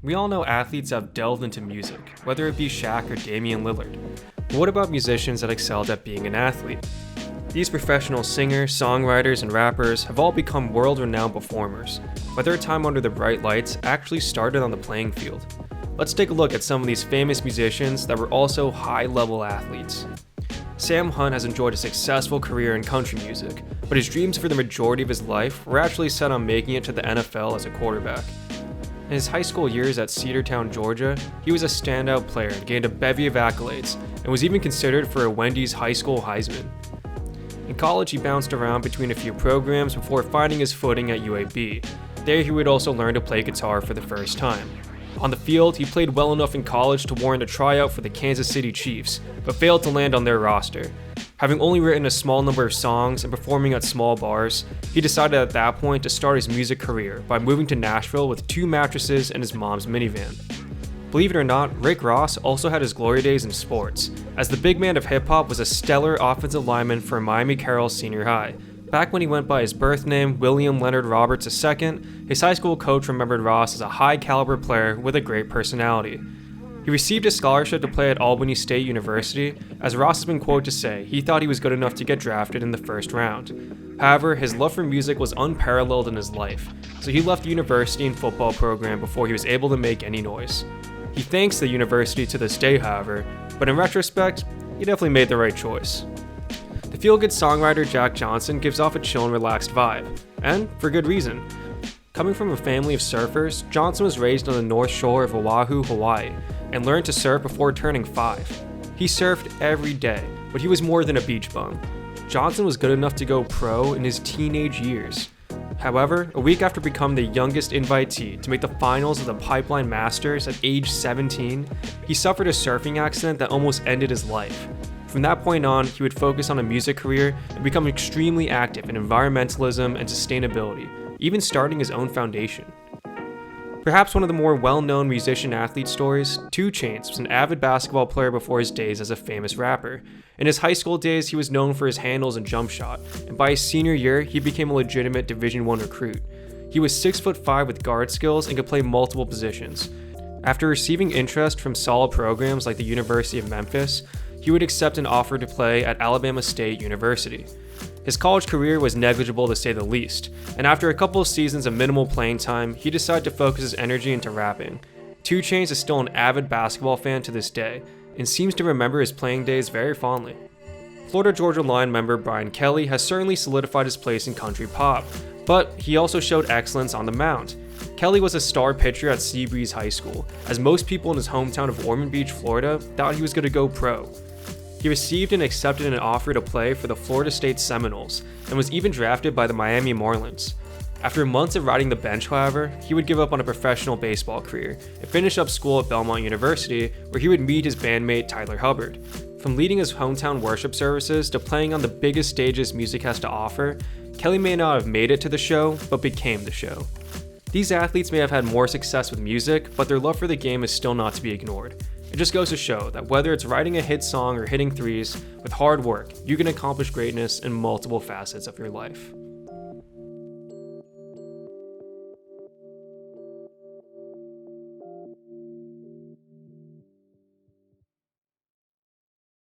We all know athletes have delved into music, whether it be Shaq or Damian Lillard. But what about musicians that excelled at being an athlete? These professional singers, songwriters, and rappers have all become world-renowned performers, but their time under the bright lights actually started on the playing field. Let's take a look at some of these famous musicians that were also high-level athletes. Sam Hunt has enjoyed a successful career in country music, but his dreams for the majority of his life were actually set on making it to the NFL as a quarterback. In his high school years at Cedartown, Georgia, he was a standout player and gained a bevy of accolades, and was even considered for a Wendy's High School Heisman. In college, he bounced around between a few programs before finding his footing at UAB. There, he would also learn to play guitar for the first time. On the field, he played well enough in college to warrant a tryout for the Kansas City Chiefs, but failed to land on their roster. Having only written a small number of songs and performing at small bars, he decided at that point to start his music career by moving to Nashville with 2 mattresses and his mom's minivan. Believe it or not, Rick Ross also had his glory days in sports, as the big man of hip-hop was a stellar offensive lineman for Miami Carroll Senior High. Back when he went by his birth name, William Leonard Roberts II, his high school coach remembered Ross as a high-caliber player with a great personality. He received a scholarship to play at Albany State University, as Ross has been quoted to say he thought he was good enough to get drafted in the first round. However, his love for music was unparalleled in his life, so he left the university and football program before he was able to make any noise. He thanks the university to this day, however, but in retrospect, he definitely made the right choice. The feel-good songwriter Jack Johnson gives off a chill and relaxed vibe, and for good reason. Coming from a family of surfers, Johnson was raised on the north shore of Oahu, Hawaii, and learned to surf before turning 5. He surfed every day, but he was more than a beach bum. Johnson was good enough to go pro in his teenage years. However, a week after becoming the youngest invitee to make the finals of the Pipeline Masters at age 17, he suffered a surfing accident that almost ended his life. From that point on, he would focus on a music career and become extremely active in environmentalism and sustainability, even starting his own foundation. Perhaps one of the more well-known musician-athlete stories, Chainz was an avid basketball player before his days as a famous rapper. In his high school days, he was known for his handles and jump shot, and by his senior year, he became a legitimate Division I recruit. He was 6'5" with guard skills and could play multiple positions. After receiving interest from solid programs like the University of Memphis, he would accept an offer to play at Alabama State University. His college career was negligible to say the least, and after a couple of seasons of minimal playing time, he decided to focus his energy into rapping. Chainz is still an avid basketball fan to this day, and seems to remember his playing days very fondly. Florida Georgia Line member Brian Kelly has certainly solidified his place in country pop, but he also showed excellence on the mound. Kelly was a star pitcher at Seabreeze High School, as most people in his hometown of Ormond Beach, Florida, thought he was going to go pro. He received and accepted an offer to play for the Florida State Seminoles, and was even drafted by the Miami Marlins. After months of riding the bench, however, he would give up on a professional baseball career and finish up school at Belmont University, where he would meet his bandmate Tyler Hubbard. From leading his hometown worship services to playing on the biggest stages music has to offer, Kelly may not have made it to the show, but became the show. These athletes may have had more success with music, but their love for the game is still not to be ignored. It just goes to show that whether it's writing a hit song or hitting threes, with hard work, you can accomplish greatness in multiple facets of your life.